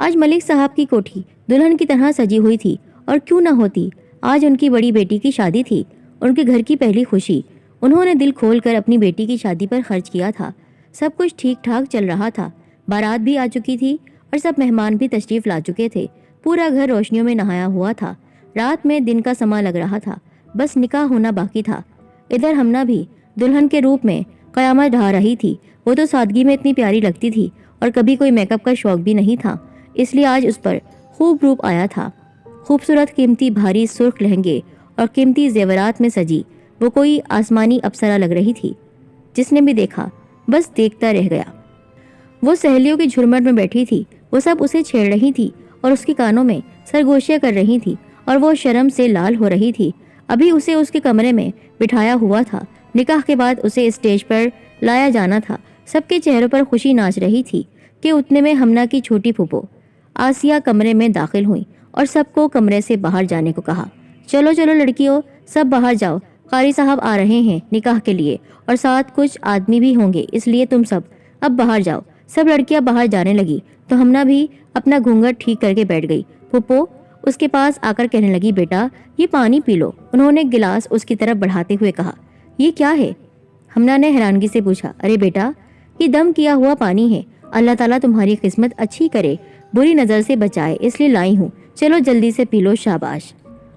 آج ملک صاحب کی کوٹھی دلہن کی طرح سجی ہوئی تھی، اور کیوں نہ ہوتی، آج ان کی بڑی بیٹی کی شادی تھی، ان کے گھر کی پہلی خوشی۔ انہوں نے دل کھول کر اپنی بیٹی کی شادی پر خرچ کیا تھا۔ سب کچھ ٹھیک ٹھاک چل رہا تھا، بارات بھی آ چکی تھی اور سب مہمان بھی تشریف لا چکے تھے۔ پورا گھر روشنیوں میں نہایا ہوا تھا۔ رات میں دن کا سما لگ رہا تھا، بس نکاح ہونا باقی تھا۔ ادھر ہمنا بھی دلہن کے روپ میں قیامت ڈھا رہی تھی۔ وہ تو سادگی میں اتنی پیاری لگتی تھی، اور کبھی کوئی میک اپ کا شوق بھی نہیں تھا، اس لیے آج اس پر خوب روپ آیا تھا۔ خوبصورت قیمتی بھاری سرخ لہنگے اور قیمتی زیورات میں سجی وہ کوئی آسمانی اپسرا لگ رہی تھی۔ جس نے بھی دیکھا بس دیکھتا رہ گیا۔ وہ سہیلیوں کی جھرمٹ میں بیٹھی تھی، وہ سب اسے چھیڑ رہی تھی اور اس کے کانوں میں سرگوشیاں کر رہی تھی، اور وہ شرم سے لال ہو رہی تھی۔ ابھی اسے اس کے کمرے میں بٹھایا ہوا تھا، نکاح کے بعد اسے اسٹیج پر لایا جانا تھا۔ سب کے چہروں پر خوشی ناچ رہی تھی کہ اتنے میں ہمنا کی چھوٹی پھوپھو آسیہ کمرے میں داخل ہوئی اور سب کو کمرے سے باہر جانے کو کہا۔ چلو چلو لڑکیوں، سب باہر جاؤ، قاری صاحب آ رہے ہیں نکاح کے لیے، اور ساتھ کچھ آدمی بھی ہوں گے، اس لیے تم سب اب باہر جاؤ۔ سب لڑکیاں باہر جانے لگی تو ہمنا بھی اپنا گھونگھٹ ٹھیک کر کے بیٹھ گئی۔ پھوپھو اس کے پاس آ کر کہنے لگی، بیٹا یہ پانی پی لو۔ انہوں نے گلاس اس کی طرف بڑھاتے ہوئے کہا، یہ کیا ہے؟ ہمنا نے حیرانگی سے پوچھا، ارے بیٹا یہ دم کیا ہوا پانی ہے، اللہ تعالیٰ تمہاری قسمت اچھی کرے، بری نظر سے بچائے، اس لیے لائی ہوں، چلو جلدی سے پی لو، شاباش۔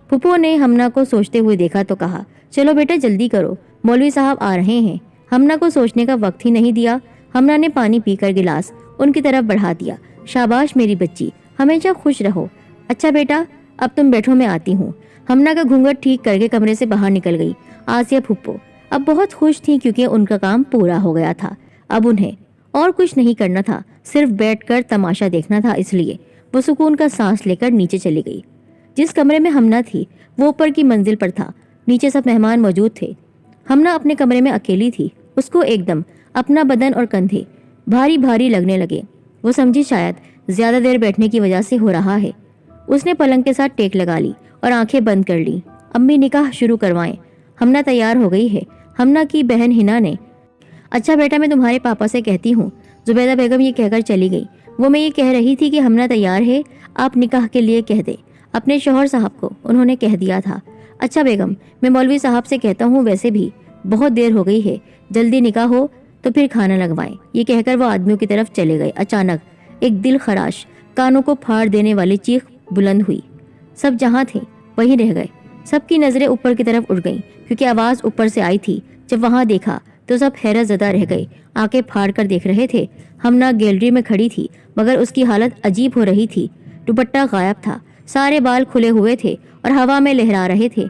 پھوپھو نے ہمنا کو سوچتے ہوئے دیکھا تو کہا، چلو بیٹا جلدی کرو، مولوی صاحب آ رہے ہیں۔ ہمنا کو سوچنے کا وقت ہی نہیں دیا، ہمنا نے پانی پی کر گلاس ان کی طرف بڑھا دیا۔ شاباش میری بچی، ہمیشہ خوش رہو۔ اچھا بیٹا اب تم بیٹھو، میں آتی ہوں۔ ہمنا کا گھونگھٹ ٹھیک کر کے کمرے سے باہر نکل گئی۔ آسیہ پھوپھو اب بہت خوش تھی کیونکہ ان کا کام پورا ہو گیا تھا۔ اب انہیں اور کچھ نہیں کرنا تھا، صرف بیٹھ کر تماشا دیکھنا تھا، اس لیے وہ سکون کا سانس لے کر نیچے چلی گئی۔ جس کمرے میں ہمنا تھی وہ اوپر کی منزل پر تھا، نیچے سب مہمان موجود تھے۔ ہمنا اپنے کمرے میں اکیلی تھی، اس کو ایک دم اپنا بدن اور کندھے بھاری بھاری لگنے لگے۔ وہ سمجھی شاید زیادہ دیر بیٹھنے کی وجہ سے ہو رہا ہے۔ اس نے پلنگ کے ساتھ ٹیک لگا لی اور آنکھیں بند کر لی۔ امی نکاح شروع کروائیں، ہمنا تیار ہو گئی ہے۔ ہمنا کی بہن ہنا نے، اچھا بیٹا میں تمہارے پاپا سے کہتی ہوں، زبیدہ بیگم یہ کہہ کر چلی گئی۔ وہ میں یہ کہہ رہی تھی کہ ہمنا تیار ہے، آپ نکاح کے لیے کہہ دیں اپنے شوہر صاحب کو، انہوں نے کہہ دیا تھا۔ اچھا بیگم میں مولوی صاحب سے کہتا ہوں، ویسے بھی بہت دیر ہو گئی ہے، جلدی نکاح ہو تو پھر کھانا لگوائیں۔ یہ کہہ کر وہ آدمیوں کی طرف چلے گئے۔ اچانک ایک دل خراش کانوں کو پھاڑ دینے والی چیخ بلند ہوئی۔ سب جہاں تھے وہیں رہ گئے، سب کی نظریں اوپر کی طرف اٹھ گئیں کیونکہ آواز اوپر سے آئی تھی۔ جب وہاں دیکھا تو سب حیرت زدہ رہ گئے، آنکھیں پھاڑ کر دیکھ رہے تھے۔ ہمنا گیلری میں کھڑی تھی مگر اس کی حالت عجیب ہو رہی تھی۔ دوپٹہ غائب تھا، سارے بال کھلے ہوئے تھے اور ہوا میں لہرا رہے تھے،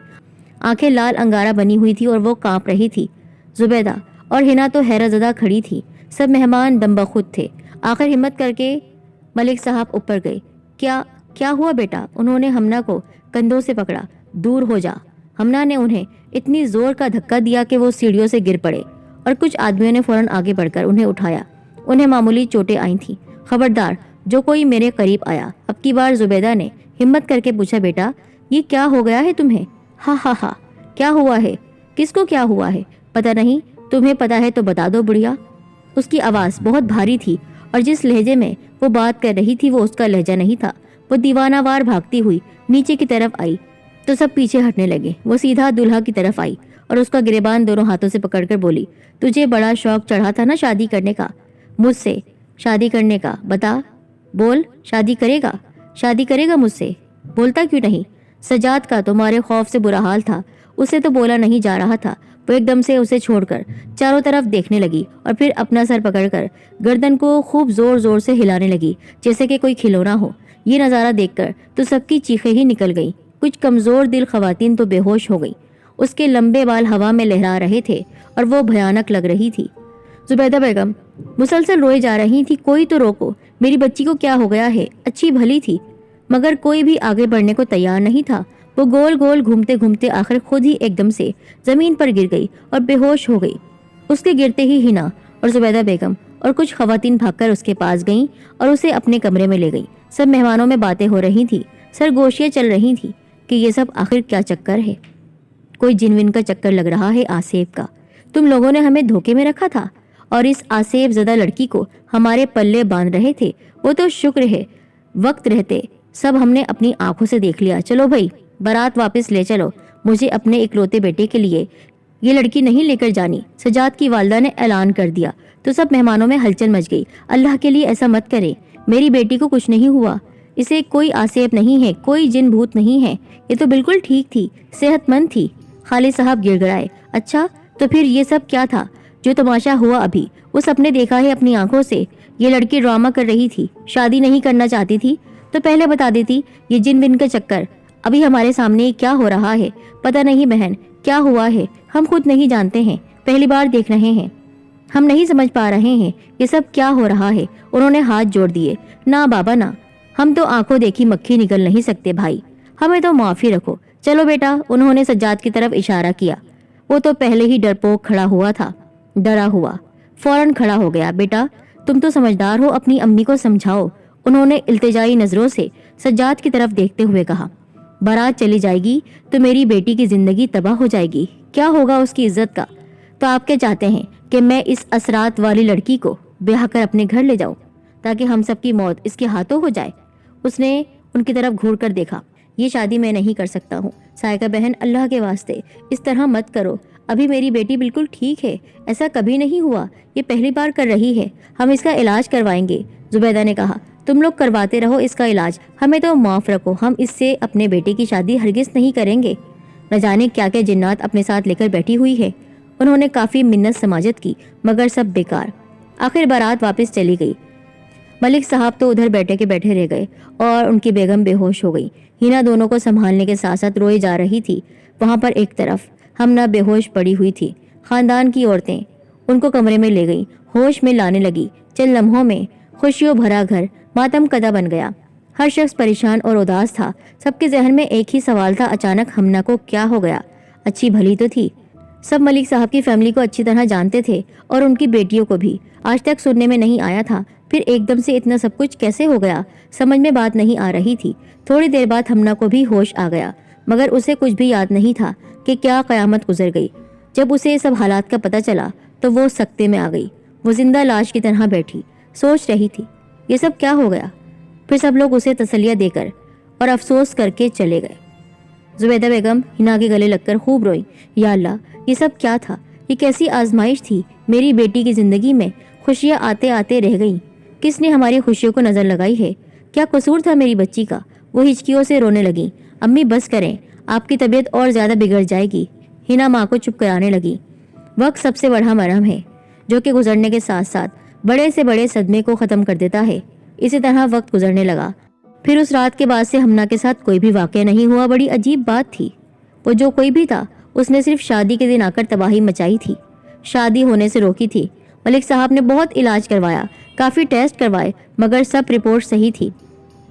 آنکھیں لال انگارہ بنی ہوئی تھی اور وہ کانپ رہی تھی۔ زبیدہ اور ہنا تو حیرت زدہ کھڑی تھی، سب مہمان دم بخود تھے۔ آخر ہمت کر کے ملک صاحب اوپر گئے۔ کیا ہوا بیٹا؟ انہوں نے ہمنا کو کندھوں سے پکڑا۔ دور ہو جا۔ ہمنا نے انہیں اتنی زور کا دھکا دیا کہ وہ سیڑھیوں سے گر پڑے، اور کچھ آدمیوں نے فوراً آگے بڑھ کر انہیں اٹھایا۔ انہیں معمولی چوٹیں آئی تھیں۔ خبردار جو کوئی میرے قریب آیا۔ اب کی بار زبیدہ نے ہمت کر کے پوچھا، بیٹا یہ کیا ہو گیا ہے تمہیں؟ ہاں ہاں ہاں کیا ہوا ہے؟ کس کو کیا ہوا ہے؟ پتہ نہیں، تمہیں پتہ ہے تو بتا دو بڑھیا۔ اس کی آواز بہت بھاری تھی اور جس لہجے میں وہ بات کر رہی تھی وہ اس کا لہجہ نہیں تھا۔ وہ دیوانہ وار بھاگتی ہوئی نیچے کی طرف آئی تو سب پیچھے ہٹنے لگے۔ وہ سیدھا دولہا کی طرف آئی اور اس کا گریبان دونوں ہاتھوں سے پکڑ کر بولی، تجھے بڑا شوق چڑھا تھا نا شادی کرنے کا، مجھ سے شادی کرنے کا، بتا بول، شادی کرے گا مجھ سے؟ بولتا کیوں نہیں؟ سجاد کا تمہارے خوف سے برا حال تھا، اسے تو بولا نہیں جا رہا تھا۔ وہ ایک دم سے اسے چھوڑ کر چاروں طرف دیکھنے لگی اور پھر اپنا سر پکڑ کر گردن کو خوب زور زور سے ہلانے لگی جیسے کہ کوئی کھلونا ہو۔ یہ نظارہ دیکھ کر تو سب کی چیخیں ہی نکل گئیں۔ کچھ کمزور دل خواتین تو بے ہوش ہو گئی۔ اس کے لمبے بال ہوا میں لہرا رہے تھے اور وہ بھیانک لگ رہی تھی۔ زبیدہ بیگم مسلسل روئے جا رہی تھی، کوئی تو روکو، میری بچی کو کیا ہو گیا ہے؟ اچھی بھلی تھی مگر کوئی بھی آگے بڑھنے کو تیار نہیں تھا۔ وہ گول گول گھومتے گھومتے آخر خود ہی ایک دم سے زمین پر گر گئی اور بے ہوش ہو گئی۔ اس کے گرتے ہی ہنا اور زبیدہ بیگم اور کچھ خواتین بھاگ کر اس کے پاس گئیں اور اسے اپنے کمرے میں لے گئیں۔ سب مہمانوں میں باتیں ہو رہی تھی، سرگوشیاں چل رہی تھی کہ یہ سب آخر کیا چکر ہے؟ کوئی جنون کا چکر لگ رہا ہے آصف کا۔ تم لوگوں نے ہمیں دھوکے میں رکھا تھا اور اس آصف زدہ لڑکی کو ہمارے پلے باندھ رہے تھے۔ وہ تو شکر ہے वक्त रहते सब हमने अपनी आंखों से देख लिया। चलो भाई, बारात वापस ले चलो, मुझे अपने इकलौते बेटे के लिए ये लड़की नहीं लेकर जानी। सज्जाद की वालदा ने ऐलान कर दिया तो सब मेहमानों में हलचल मच गई। अल्लाह के लिए ऐसा मत करें, मेरी बेटी को कुछ नहीं हुआ, इसे कोई आसेब नहीं है, कोई जिन भूत नहीं है, ये तो बिल्कुल ठीक थी, सेहतमंद थी। खालिद साहब गिड़गिड़ाए। अच्छा, तो फिर ये सब क्या था जो तमाशा हुआ अभी? वो सपने देखा है अपनी आंखों से। ये लड़की ड्रामा कर रही थी, शादी नहीं करना चाहती थी तो पहले बता देती। ये जिन बिन का चक्कर, अभी हमारे सामने क्या हो रहा है पता नहीं बहन, क्या हुआ है हम खुद नहीं जानते हैं, पहली बार देख रहे हैं, हम नहीं समझ पा रहे हैं ये सब क्या हो रहा है। उन्होंने हाथ जोड़ दिए। ना बाबा ना, हम तो आंखों देखी मक्खी निकल नहीं सकते भाई, हमें तो माफी रखो। चलो बेटा, उन्होंने सज्जाद की तरफ इशारा किया। वो तो पहले ही डरपोक खड़ा हुआ था, डरा हुआ फौरन खड़ा हो गया। बेटा तुम तो समझदार हो, अपनी अम्मी को समझाओ, उन्होंने इल्तिजाई नजरों से सज्जाद की तरफ देखते हुए कहा। बारात चली जाएगी तो मेरी बेटी की जिंदगी तबाह हो जाएगी, क्या होगा उसकी इज्जत का? तो आप क्या चाहते हैं कि मैं इस असरात वाली लड़की को ब्याह कर अपने घर ले जाऊं ताकि हम सबकी मौत इसके हाथों हो जाए? उसने उनकी तरफ घूर कर देखा। ये शादी मैं नहीं कर सकता हूँ सायका बहन, अल्लाह के वास्ते इस तरह मत करो, अभी मेरी बेटी बिल्कुल ठीक है, ऐसा कभी नहीं हुआ, ये पहली बार कर रही है, हम इसका इलाज करवाएंगे। जुबैदा ने कहा। तुम लोग करवाते रहो इसका इलाज, हमें तो माफ रखो, हम इससे अपने बेटे की शादी हरगिज नहीं करेंगे। न जाने क्या क्या जिन्नात अपने साथ लेकर बैठी हुई है। उन्होंने काफी मिन्नत समाजत की मगर सब बेकार। आखिर बारात वापस चली गई। मलिक साहब तो उधर बैठे के बैठे रह गए और उनकी बेगम बेहोश हो गई। हिना दोनों को संभालने के साथ साथ रोई जा रही थी। वहां पर एक तरफ हमना बेहोश पड़ी हुई थी। खानदान की औरतें उनको कमरे में ले गई, होश में लाने लगी। चंद लम्हों में खुशियों भरा घर मातम कदा बन गया। हर शख्स परेशान और उदास था। सबके जहन में एक ही सवाल था, अचानक हमना को क्या हो गया? अच्छी भली तो थी, सब मलिक साहब की फैमिली को अच्छी तरह जानते थे और उनकी बेटियों को भी। आज तक सुनने में नहीं आया था, फिर एकदम से इतना सब कुछ कैसे हो गया? समझ में बात नहीं आ रही थी। थोड़ी देर बाद हमना को भी होश आ गया, मगर उसे कुछ भी याद नहीं था कि क्या कयामत गुजर गई। जब उसे सब हालात का पता चला तो वो सकते में आ गई। वो जिंदा लाश की तरह बैठी सोच रही थी, ये सब क्या हो गया? फिर सब लोग उसे तसल्लियाँ देकर और अफसोस करके चले गए। जुबैदा बेगम हिना के गले लगकर खूब रोई। या अल्लाह, ये सब क्या था? ये कैसी आजमाइश थी? मेरी बेटी की जिंदगी में खुशियाँ आते आते रह गईं। किसने हमारी खुशियों को नजर लगाई है? क्या कसूर था मेरी बच्ची का? वो हिचकियों से रोने लगी। अम्मी बस करें, आपकी तबीयत और ज्यादा बिगड़ जाएगी। हिना माँ को चुप कराने लगी। वक्त सबसे बड़ा मरहम है जो कि गुजरने के साथ साथ बड़े से बड़े सदमे को खत्म कर देता है। इसी तरह वक्त गुजरने लगा। फिर उस रात के बाद से हमना के साथ कोई भी वाकया नहीं हुआ। बड़ी अजीब बात थी, वो जो कोई भी था उसने सिर्फ शादी के दिन आकर तबाही मचाई थी, शादी होने से रोकी थी। मलिक साहब ने बहुत इलाज करवाया, काफ़ी टेस्ट करवाए, मगर सब रिपोर्ट सही थी।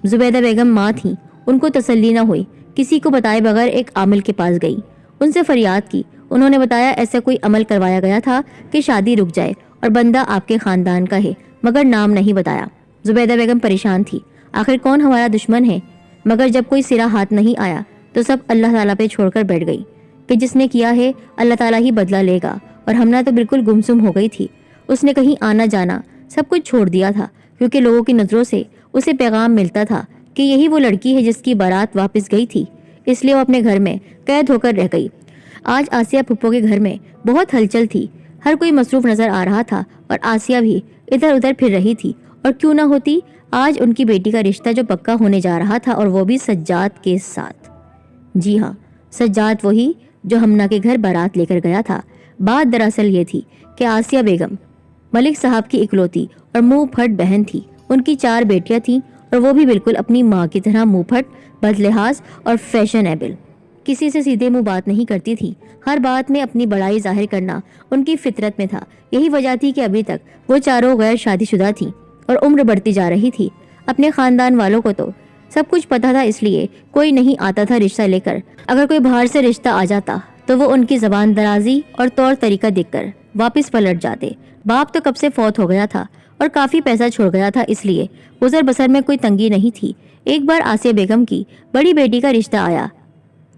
जुबैदा बेगम माँ थी, उनको तसल्ली न हुई। किसी को बताए बगैर एक आमिल के पास गई, उनसे फरियाद की। उन्होंने बताया ऐसा कोई अमल करवाया गया था कि शादी रुक जाए और बंदा आपके खानदान का है, मगर नाम नहीं बताया। जुबैदा बेगम परेशान थी, आखिर कौन हमारा दुश्मन है? मगर जब कोई सिरा हाथ नहीं आया तो सब अल्लाह ताला पे छोड़कर बैठ गई कि जिसने किया है अल्लाह ताला ही बदला लेगा। और हमना तो बिल्कुल गुमसुम हो गई थी। उसने कहीं आना जाना सब कुछ छोड़ दिया था, क्योंकि लोगों की नज़रों से उसे पैगाम मिलता था कि यही वो लड़की है जिसकी बारात वापस गई थी। इसलिए वो अपने घर में कैद होकर रह गई। आज आसिया पुप्पो के घर में बहुत हलचल थी, हर कोई मसरूफ नजर आ रहा था और आसिया भी इधर उधर फिर रही थी। और क्यों ना होती, आज उनकी बेटी का रिश्ता जो पक्का होने जा रहा था, और वो भी सज्जाद के साथ। जी हाँ, सज्जाद वही जो हमना के घर बारात लेकर गया था। बात दरअसल ये थी कि आसिया बेगम मलिक साहब की इकलौती और मुंह फट बहन थी। उनकी 4 बेटियां थीं और वो भी बिल्कुल अपनी माँ की तरह मुंह फट, बदलिहाज और फैशनेबल। किसी से सीधे मुंह बात नहीं करती थी, हर बात में अपनी बड़ाई जाहिर करना उनकी फितरत में था। यही वजह थी कि अभी तक वो चारों गैर शादीशुदा थीं और उम्र बढ़ती जा रही थी। अपने खानदान वालों को तो सब कुछ पता था, इसलिए कोई नहीं आता था रिश्ता लेकर। अगर कोई बाहर से रिश्ता आ जाता तो वो उनकी जबान दराजी और तौर तरीका देखकर वापस पलट जाते। बाप तो कब से फौत हो गया था और काफी पैसा छोड़ गया था, इसलिए गुजर बसर में कोई तंगी नहीं थी। एक बार आसिया बेगम की बड़ी बेटी का रिश्ता आया।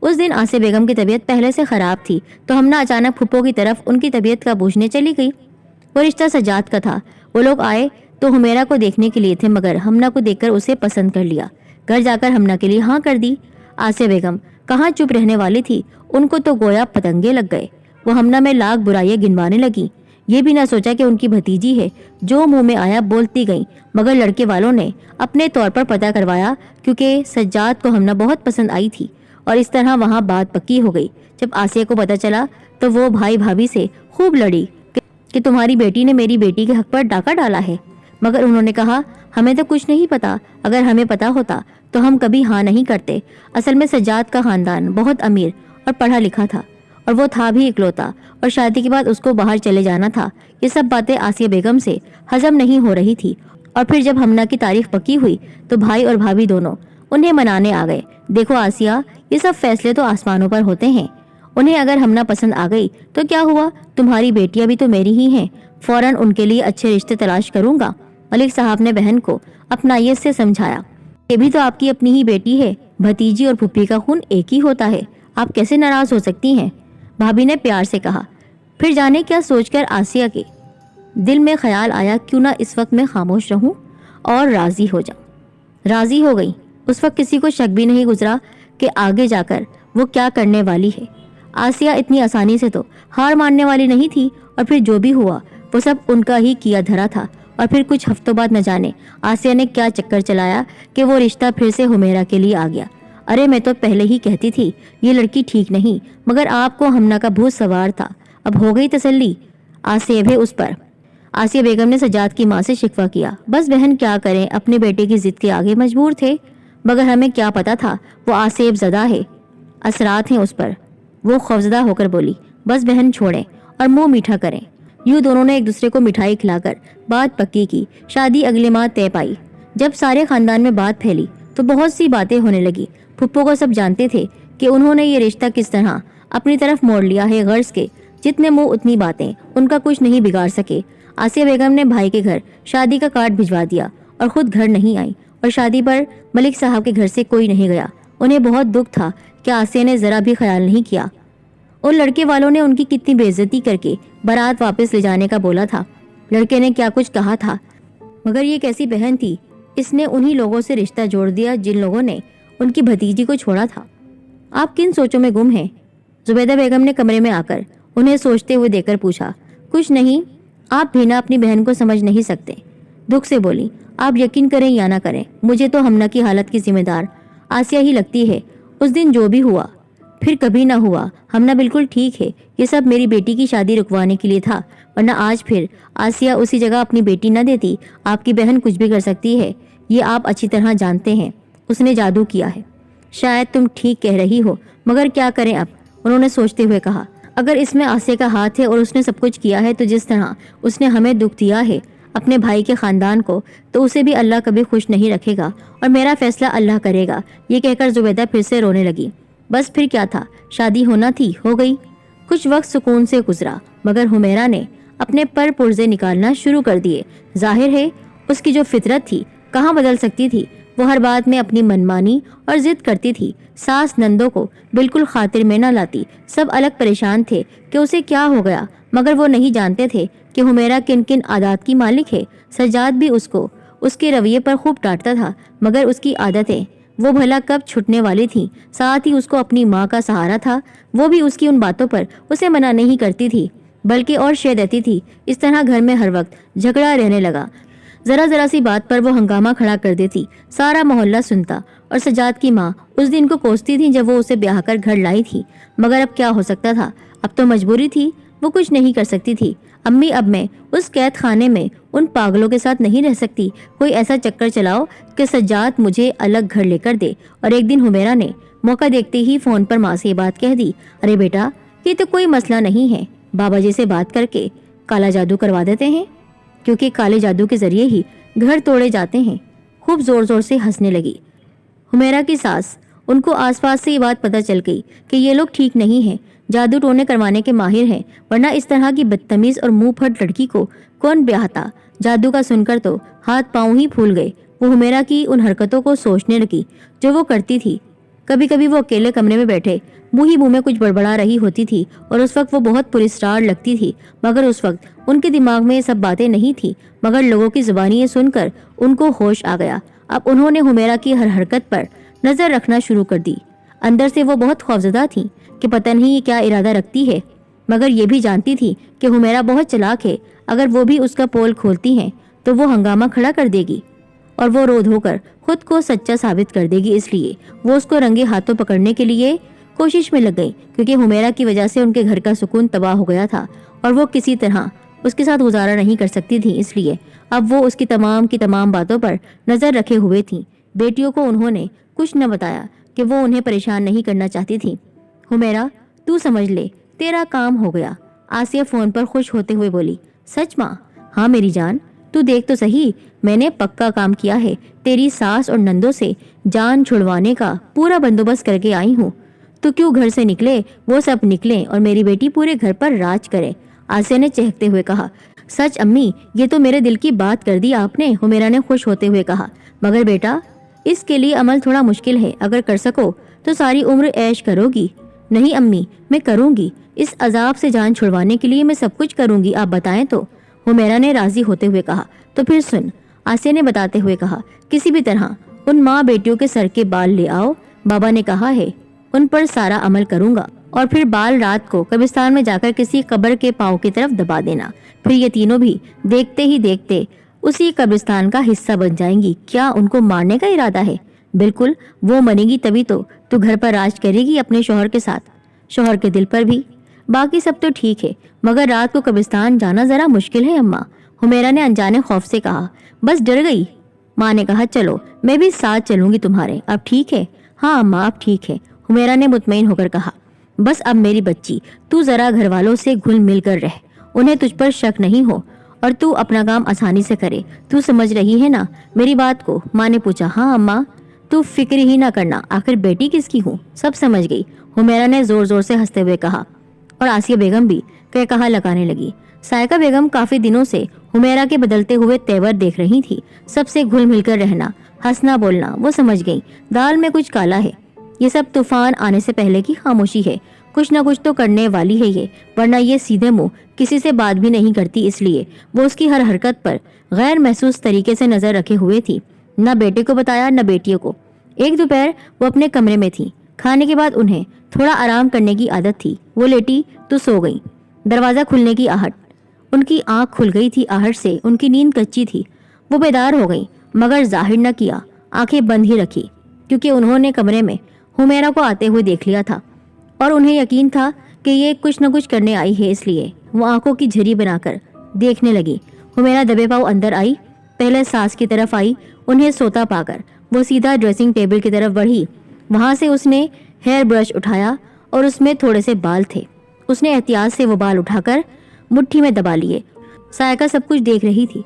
उस दिन आसिया बेगम की तबीयत पहले से खराब थी, तो हमना अचानक फुप्पो की तरफ उनकी तबीयत का पूछने चली गई। वो रिश्ता सज्जाद का था। वो लोग आए तो हुमेरा को देखने के लिए थे, मगर हमना को देखकर उसे पसंद कर लिया। घर जाकर हमना के लिए हाँ कर दी। आसिया बेगम कहाँ चुप रहने वाली थी, उनको तो गोया पतंगे लग गए। वो हमना में लाख बुराइयां गिनवाने लगी। ये भी ना सोचा कि उनकी भतीजी है, जो मुंह में आया बोलती गई। मगर लड़के वालों ने अपने तौर पर पता करवाया, क्योंकि सज्जाद को हमना बहुत पसंद आई थी और इस तरह वहाँ बात पक्की हो गई। जब आसिया को पता चला तो वो भाई भाभी से खूब लड़ी कि तुम्हारी बेटी ने मेरी बेटी के हक पर डाका डाला है। मगर उन्होंने कहा, हमें तो कुछ नहीं पता, अगर हमें पता होता तो हम कभी हाँ नहीं करते। असल में सज्जाद का खानदान बहुत अमीर और पढ़ा लिखा था, और वो था भी इकलौता, और शादी के बाद उसको बाहर चले जाना था। ये सब बातें आसिया बेगम से हजम नहीं हो रही थी। और फिर जब हमना की तारीख पक्की हुई तो भाई और भाभी दोनों उन्हें मनाने आ गए। देखो आसिया, ये सब फैसले तो आसमानों पर होते हैं। उन्हें अगर हमना पसंद आ गई तो क्या हुआ, तुम्हारी बेटियां भी तो मेरी ही हैं, फौरन उनके लिए अच्छे रिश्ते तलाश करूंगा। मलिक साहब ने बहन को अपनाइयत से समझाया। ये भी तो आपकी अपनी ही बेटी है, भतीजी और फूफी का खून एक ही होता है, आप कैसे नाराज हो सकती हैं? भाभी ने प्यार से कहा। फिर जाने क्या सोचकर आसिया के दिल में ख्याल आया, क्यों ना इस वक्त मैं खामोश रहूं और राजी हो जाऊं। राजी हो गई। उस वक्त किसी को शक भी नहीं गुजरा कि आगे जाकर वो क्या करने वाली है। आसिया इतनी आसानी से तो हार मानने वाली नहीं थी, और फिर जो भी हुआ वो सब उनका ही किया धरा था। और फिर कुछ हफ्तों बाद न जाने आसिया ने क्या चक्कर चलाया कि वो रिश्ता फिर से हुमेरा के लिए आ गया। अरे मैं तो पहले ही कहती थी ये लड़की ठीक नहीं, मगर आपको हमना का भूत सवार था। अब हो गई तसल्ली। आसिया भी उस पर। आसिया बेगम ने सज्जाद की माँ से शिकवा किया। बस बहन क्या करें, अपने बेटे की जिद के आगे मजबूर थे, मगर हमें क्या पता था वो आसेब ज़दा है, असरात हैं उस पर। वो खौफजदा होकर बोली, बस बहन छोड़ें और मुंह मीठा करें। यूं दोनों ने एक दूसरे को मिठाई खिलाकर बात पक्की की। शादी अगले माह तय पाई। जब सारे खानदान में बात फैली तो बहुत सी बातें होने लगी। फुप्पो को सब जानते थे कि उन्होंने ये रिश्ता किस तरह अपनी तरफ मोड़ लिया है। गर्ज के जितने मुंह उतनी बातें, उनका कुछ नहीं बिगाड़ सके। आसिया बेगम ने भाई के घर शादी का कार्ड भिजवा दिया और खुद घर नहीं आई, और शादी पर मलिक साहब के घर से कोई नहीं गया। उन्हें बहुत दुख था कि आसिया ने जरा भी ख्याल नहीं किया। उन लड़के वालों ने उनकी कितनी बेइज्जती करके बारात वापस ले जाने का बोला था। लड़के ने क्या कुछ कहा था, मगर ये कैसी बहन थी, इसने उन्हीं लोगों से रिश्ता जोड़ दिया जिन लोगों ने उनकी भतीजी को छोड़ा था। आप किन सोचों में गुम हैं? जुबैदा बेगम ने कमरे में आकर उन्हें सोचते हुए देखकर पूछा। कुछ नहीं, आप भी ना अपनी बहन को समझ नहीं सकते। दुख से बोली, आप यकीन करें या ना करें, मुझे तो हमना की हालत की जिम्मेदार आसिया ही लगती है। उस दिन जो भी हुआ फिर कभी ना हुआ। हमना बिल्कुल ठीक है, ये सब मेरी बेटी की शादी रुकवाने के लिए था, वरना आज फिर आसिया उसी जगह अपनी बेटी न देती। आपकी बहन कुछ भी कर सकती है, ये आप अच्छी तरह जानते हैं। उसने जादू किया है। शायद तुम ठीक कह रही हो, मगर क्या करें अब, उन्होंने सोचते हुए कहा। अगर इसमें आसिया का हाथ है और उसने सब कुछ किया है, तो जिस तरह उसने हमें दुख दिया है अपने भाई के खानदान को, तो उसे भी अल्लाह कभी खुश नहीं रखेगा, और मेरा फैसला अल्लाह करेगा। ये कहकर जुबैदा फिर से रोने लगी। बस फिर क्या था, शादी होना थी, हो गई। कुछ वक्त सुकून से गुजरा, मगर हुमेरा ने अपने पर पुर्जे निकालना शुरू कर दिए। जाहिर है उसकी जो फितरत थी कहाँ बदल सकती थी। वो हर बात में अपनी मनमानी और जिद करती थी। सास नंदों को बिल्कुल खातिर में न लाती। सब अलग परेशान थे कि उसे क्या हो गया, मगर वो नहीं जानते थे कि हुमेरा किन किन आदत की मालिक है। सज्जाद भी उसको उसके रवैये पर खूब डांटता था, मगर उसकी आदतें वो भला कब छुटने वाली थी। साथ ही उसको अपनी माँ का सहारा था, वो भी उसकी उन बातों पर उसे मना नहीं करती थी, बल्कि और शे देती थी। इस तरह घर में हर वक्त झगड़ा रहने लगा। जरा जरा सी बात पर वो हंगामा खड़ा कर देती। सारा मोहल्ला सुनता, और सज्जाद की माँ उस दिन को कोसती थी जब वो उसे ब्याह कर घर लाई थी। मगर अब क्या हो सकता था, अब तो मजबूरी थी, वो कुछ नहीं कर सकती थी। अम्मी, अब मैं उस कैद खाने में उन पागलों के साथ नहीं रह सकती। कोई ऐसा चक्कर चलाओ कि सज्जाद मुझे अलग घर लेकर दे। और एक दिन हुमेरा ने मौका देखते ही फोन पर माँ से ये बात कह दी। अरे बेटा, ये तो कोई मसला नहीं है, बाबा जी से बात करके काला जादू करवा देते हैं, क्योंकि काले जादू के जरिए ही घर तोड़े जाते हैं। खूब जोर जोर से हंसने लगी हुमेरा की सास। उनको आसपास से ये बात पता चल गई कि ये लोग ठीक नहीं हैं, जादू टोने करवाने के माहिर हैं, वरना इस तरह की बदतमीज और मुंह फट लड़की को कौन ब्याहता। जादू का सुनकर तो हाथ पांव ही फूल गए। वो हुमेरा की उन हरकतों को सोचने लगी जो वो करती थी। कभी कभी वो अकेले कमरे में बैठे मुँह ही मुँह में कुछ बड़बड़ा रही होती थी और उस वक्त वो बहुत पुरस्कार लगती थी, मगर उस वक्त उनके दिमाग में ये सब बातें नहीं थी। मगर लोगों की जुबानी ये सुनकर उनको होश आ गया। अब उन्होंने हुमेरा की हर हरकत पर नजर रखना शुरू कर दी। अंदर से वो बहुत खौफजदा थी कि पता नहीं ये क्या इरादा रखती है, मगर ये भी जानती थी कि हुमेरा बहुत चालाक है। अगर वो भी उसका पोल खोलती हैं तो वो हंगामा खड़ा कर देगी और वो रो धोकर खुद को सच्चा साबित कर देगी। इसलिए वो उसको रंगे हाथों पकड़ने के लिए कोशिश में लग गई, क्योंकि हुमेरा की वजह से उनके घर का सुकून तबाह हो गया था और वो किसी तरह उसके साथ गुजारा नहीं कर सकती थी। इसलिए अब वो उसकी तमाम बातों पर नजर रखे हुए थी। बेटियों को उन्होंने कुछ न बताया कि वो उन्हें परेशान नहीं करना चाहती थी। हुमेरा, तू समझ ले, तेरा काम हो गया। आसिया फोन पर खुश होते हुए बोली। सच माँ? हाँ मेरी जान, तू देख तो सही, मैंने पक्का काम किया है। तेरी सास और नंदों से जान छुड़वाने का पूरा बंदोबस्त करके आई हूँ। तू क्यों घर से निकले वो सब निकले और मेरी बेटी पूरे घर पर राज करे। आसिया ने चहकते हुए कहा। सच अम्मी, ये तो मेरे दिल की बात कर दी आपने, हुमेरा ने खुश होते हुए कहा। मगर बेटा, इसके लिए अमल थोड़ा मुश्किल है। अगर कर सको तो सारी उम्र ऐश करोगी। नहीं अम्मी, मैं करूंगी। इस अजाब से जान छुड़वाने के लिए मैं सब कुछ करूंगी, आप बताएं तो, हुमेरा ने राजी होते हुए कहा। तो फिर सुन, आसिया ने बताते हुए कहा। किसी भी तरह उन माँ बेटियों के सर के बाल ले आओ, बाबा ने कहा है उन पर सारा अमल करूंगा। और फिर बाल रात को कब्रिस्तान में जाकर किसी कब्र के पांव की तरफ दबा देना। फिर ये तीनों भी देखते ही देखते उसी कब्रिस्तान का हिस्सा बन जाएंगी। क्या उनको मारने का इरादा है? बिल्कुल, वो मरेगी तभी तो तू घर पर राज करेगी अपने शौहर के साथ, शौहर के दिल पर भी। बाकी सब तो ठीक है, मगर रात को कब्रिस्तान जाना जरा मुश्किल है अम्मा, हुमेरा ने अनजाने खौफ से कहा। बस डर गई? माँ ने कहा चलो मैं भी साथ चलूंगी तुम्हारे। अब ठीक है? हाँ अम्मा अब ठीक है, हुमेरा ने मुतमईन होकर कहा। बस अब मेरी बच्ची, तू जरा घर वालों से घुल मिल कर रह, उन्हें तुझ पर शक नहीं हो और तू अपना काम आसानी से करे। तू समझ रही है ना मेरी बात को? माँ ने पूछा। हाँ अम्मा, तू फिक्र ही ना करना, आखिर बेटी किसकी हूँ, सब समझ गई, हुमेरा ने जोर जोर से हंसते हुए कहा। और आसिया बेगम भी कह कहा लगाने लगी। सायका बेगम काफी दिनों से हुमेरा के बदलते हुए तेवर देख रही थी। सबसे घुल मिलकर रहना, हंसना बोलना, वो समझ गई दाल में कुछ काला है। ये सब तूफान आने से पहले की खामोशी है। कुछ ना कुछ तो करने वाली है ये, वरना ये सीधे मुंह किसी से बात भी नहीं करती। इसलिए वो उसकी हर हरकत पर गैर महसूस तरीके से नजर रखे हुए थी। न बेटे को बताया न बेटियों को। एक दोपहर वो अपने कमरे में थी। खाने के बाद उन्हें थोड़ा आराम करने की आदत थी। वो लेटी तो सो गई। दरवाजा खुलने की आहट, उनकी आंख खुल गई थी। आहट से उनकी नींद कच्ची थी। वो बेदार हो गई, मगर जाहिर न किया, आंखें बंद ही रखी, क्योंकि उन्होंने कमरे में हुमेरा को आते हुए देख लिया था और उन्हें यकीन था कि ये कुछ न कुछ करने आई है। इसलिए वो आंखों की झरी बनाकर देखने लगी। हुमेरा दबे पांव अंदर आई, पहले सास की तरफ आई। उन्हें सोता पाकर वो सीधा ड्रेसिंग टेबल की तरफ बढ़ी। वहां से उसने हेयर ब्रश उठाया और उसमें थोड़े से बाल थे। उसने एहतियात से वो बाल उठाकर मुट्ठी में दबा लिए। सायका सब कुछ देख रही थी।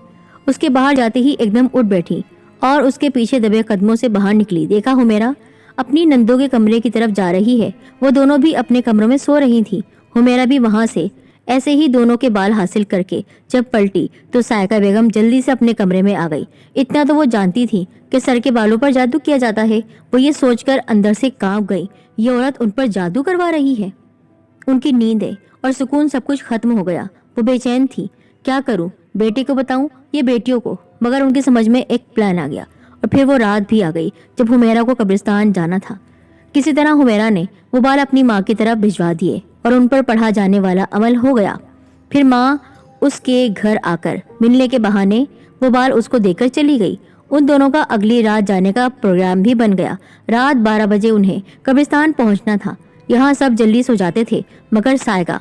उसके बाहर जाते ही एकदम उठ बैठी और उसके पीछे दबे कदमों से बाहर निकली। देखा हुमेरा अपनी नंदों के कमरे की तरफ जा रही है। वो दोनों भी अपने कमरों में सो रही थी। हुमेरा भी वहां से ऐसे ही दोनों के बाल हासिल करके जब पलटी तो सायका बेगम जल्दी से अपने कमरे में आ गई। इतना तो वो जानती थी कि सर के बालों पर जादू किया जाता है। वो ये सोचकर अंदर से कांप गई, ये औरत उन पर जादू करवा रही है। उनकी नींद और सुकून सब कुछ खत्म हो गया। वो बेचैन थी, क्या करूं, बेटे को बताऊं या बेटियों को? मगर उनकी समझ में एक प्लान आ गया। और फिर वो रात भी आ गई जब हुमेरा को कब्रिस्तान जाना था। किसी तरह हुमेरा ने वो बाल अपनी माँ की तरफ भिजवा दिए और उन पर पढ़ा जाने वाला अमल हो गया। फिर माँ उसके घर आकर मिलने के बहाने वो बाल उसको देकर चली गई। उन दोनों का अगली रात जाने का प्रोग्राम भी बन गया। रात 12 बजे उन्हें कब्रिस्तान पहुंचना था। यहाँ सब जल्दी सो जाते थे, मगर सायका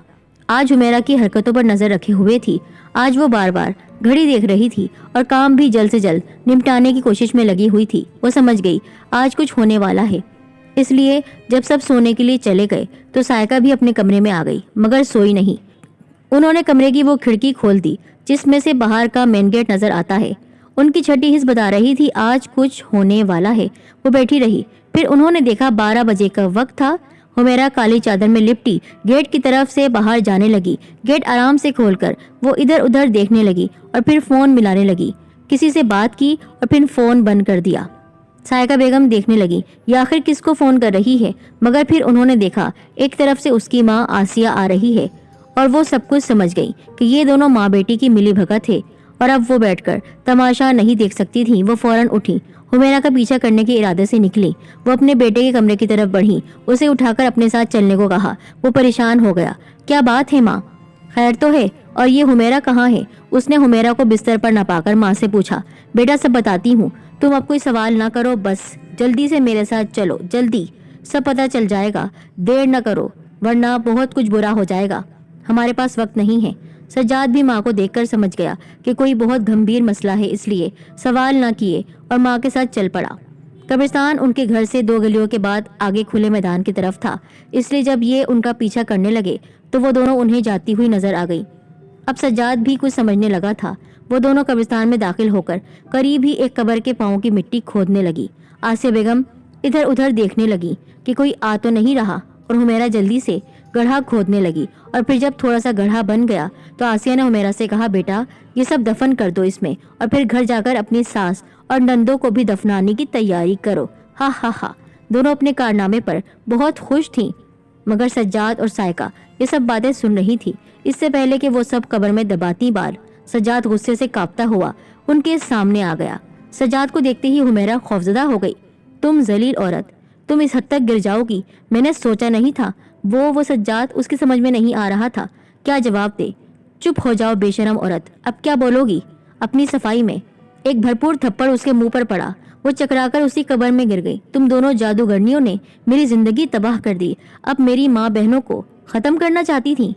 आज हुमेरा की हरकतों पर नजर रखे हुए थी। आज वो बार बार घड़ी देख रही थी और काम भी जल्द से जल्द निपटाने की कोशिश में लगी हुई थी। वो समझ गई आज कुछ होने वाला है। इसलिए जब सब सोने के लिए चले गए तो सायका भी अपने कमरे में आ गई, मगर सोई नहीं। उन्होंने कमरे की वो खिड़की खोल दी जिसमें से बाहर का मेन गेट नजर आता है। उनकी छठी हिस्स बता रही थी आज कुछ होने वाला है। वो बैठी रही। फिर उन्होंने देखा 12 बजे का वक्त था। हुमेरा काली चादर में लिपटी गेट की तरफ से बाहर जाने लगी। गेट आराम से खोलकर वो इधर उधर देखने लगी और फिर फोन मिलाने लगी। किसी से बात की और फिर फोन बंद कर दिया। سائقہ بیگم دیکھنے لگی یہ آخر کس کو فون کر رہی ہے، مگر پھر انہوں نے دیکھا ایک طرف سے اس کی ماں آسیہ آ رہی ہے اور وہ سب کچھ سمجھ گئی کہ یہ دونوں ماں بیٹی کی ملی بھگت ہے اور اب وہ بیٹھ کر تماشا نہیں دیکھ سکتی تھی۔ وہ فوراً اٹھی، حمیرہ کا پیچھا کرنے کے ارادے سے نکلی۔ وہ اپنے بیٹے کے کمرے کی طرف بڑھی، اسے اٹھا کر اپنے ساتھ چلنے کو کہا۔ وہ پریشان ہو گیا، کیا بات ہے ماں، خیر تو ہے؟ اور یہ حمیرہ کہاں ہے؟ اس نے حمیرہ کو بستر پر نہ پا کر ماں سے پوچھا۔ بیٹا سب بتاتی ہوں، تم اب کوئی سوال نہ کرو، بس جلدی سے میرے ساتھ چلو، جلدی سب پتہ چل جائے گا، دیر نہ کرو ورنہ بہت کچھ برا ہو جائے گا، ہمارے پاس وقت نہیں ہے۔ سجاد بھی ماں کو دیکھ کر سمجھ گیا کہ کوئی بہت گمبھیر مسئلہ ہے، اس لیے سوال نہ کیے اور ماں کے ساتھ چل پڑا۔ قبرستان ان کے گھر سے 2 گلیوں کے بعد آگے کھلے میدان کی طرف تھا، اس لیے جب یہ ان کا پیچھا کرنے لگے تو وہ دونوں انہیں جاتی ہوئی نظر آ گئی۔ اب سجاد بھی کچھ سمجھنے لگا تھا۔ وہ دونوں قبرستان میں داخل ہو کر قریب ہی ایک قبر کے پاؤں کی مٹی کھودنے لگی۔ آسیہ بیگم ادھر ادھر دیکھنے لگی کہ کوئی آ تو نہیں رہا اور حمیرہ جلدی سے گڑھا کھودنے لگی، اور پھر جب تھوڑا سا گڑھا بن گیا تو آسیہ نے حمیرہ سے کہا، بیٹا یہ سب دفن کر دو اس میں، اور پھر گھر جا کر اپنی ساس اور نندوں کو بھی دفنانے کی تیاری کرو۔ ہاں ہاں ہاں۔ دونوں اپنے کارنامے پر بہت خوش تھیں، مگر سجاد اور سائقہ یہ سب باتیں سن رہی تھی۔ اس سے پہلے کہ وہ سب قبر میں دباتی بار، سجاد غصے سے کانپتا ہوا ان کے سامنے آ گیا۔ سجاد کو دیکھتے ہی حمیرہ خوفزدہ ہو گئی۔ تم ذلیل عورت، تم اس حد تک گر جاؤ گی، میں نے سوچا نہیں تھا۔ وہ سجاد اس کی سمجھ میں نہیں آ رہا تھا کیا جواب دے۔ چپ ہو جاؤ بے شرم عورت، اب کیا بولو گی اپنی صفائی میں؟ ایک بھرپور تھپڑ اس کے منہ پر پڑا، وہ چکرا کر اسی قبر میں گر گئی۔ تم دونوں جادوگرنیوں نے میری زندگی تباہ کر دی، اب میری ماں بہنوں کو ختم کرنا چاہتی تھی۔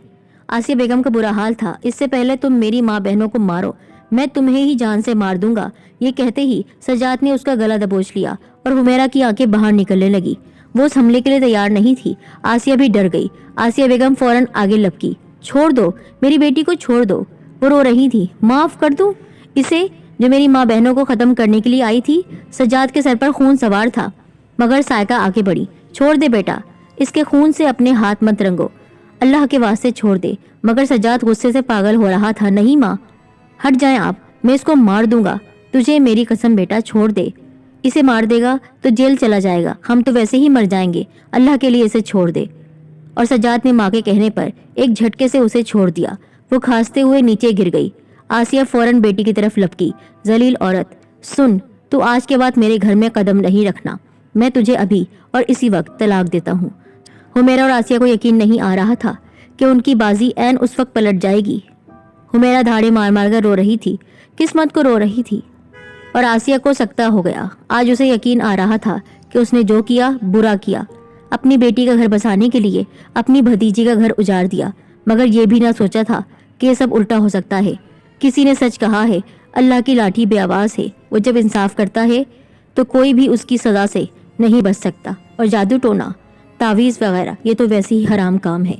آسیہ بیگم کا برا حال تھا، اس سے پہلے تم میری ماں بہنوں کو مارو، میں تمہیں ہی جان سے مار دوں گا۔ یہ کہتے ہی سجاد نے اس کا گلا دبوچ لیا اور حمیرہ کی آنکھیں باہر نکلنے لگی۔ وہ اس حملے کے لیے تیار نہیں تھی۔ آسیہ بھی ڈر گئی۔ آسیہ بیگم فوراً آگے لپکی، چھوڑ دو میری بیٹی کو، چھوڑ دو، وہ رو رہی تھی۔ معاف کر دوں اسے جو میری ماں بہنوں کو ختم کرنے کے لیے آئی تھی؟ سجاد کے سر پر خون سوار تھا، مگر سائقہ آگے بڑھی۔ چھوڑ دے بیٹا، اس کے خون سے اپنے ہاتھ مت رنگو، اللہ کے واسطے چھوڑ دے۔ مگر سجاد غصے سے پاگل ہو رہا تھا۔ نہیں ماں، ہٹ جائیں آپ، میں اس کو مار دوں گا، تجھے میری قسم بیٹا چھوڑ دے، اسے مار دے گا تو جیل چلا جائے گا، ہم تو ویسے ہی مر جائیں گے، اللہ کے لیے اسے چھوڑ دے۔ اور سجاد نے ماں کے کہنے پر ایک جھٹکے سے اسے چھوڑ دیا۔ وہ کھانستے ہوئے نیچے گر گئی۔ آسیہ فوراً بیٹی کی طرف لپکی، ذلیل عورت، سن، تو آج کے بعد میرے گھر میں قدم نہیں رکھنا، میں تجھے ابھی اور اسی وقت طلاق دیتا ہوں۔ حمیرہ اور آسیہ کو یقین نہیں آ رہا تھا کہ ان کی بازی عین اس وقت پلٹ جائے گی۔ حمیرہ دھاڑے مار مار کر رو رہی تھی، قسمت کو رو رہی تھی، اور آسیہ کو سکتہ ہو گیا۔ آج اسے یقین آ رہا تھا کہ اس نے جو کیا برا کیا، اپنی بیٹی کا گھر بسانے کے لیے اپنی بھتیجی کا گھر اجاڑ دیا، مگر یہ بھی نہ سوچا تھا کہ یہ سب الٹا ہو سکتا ہے۔ کسی نے سچ کہا ہے، اللہ کی لاٹھی بے آواز ہے، وہ جب انصاف کرتا ہے تو کوئی بھی اس کی سزا سے نہیں بچ سکتا۔ اور جادو ٹونا، تعویذ وغیرہ یہ تو ویسے ہی حرام کام ہے۔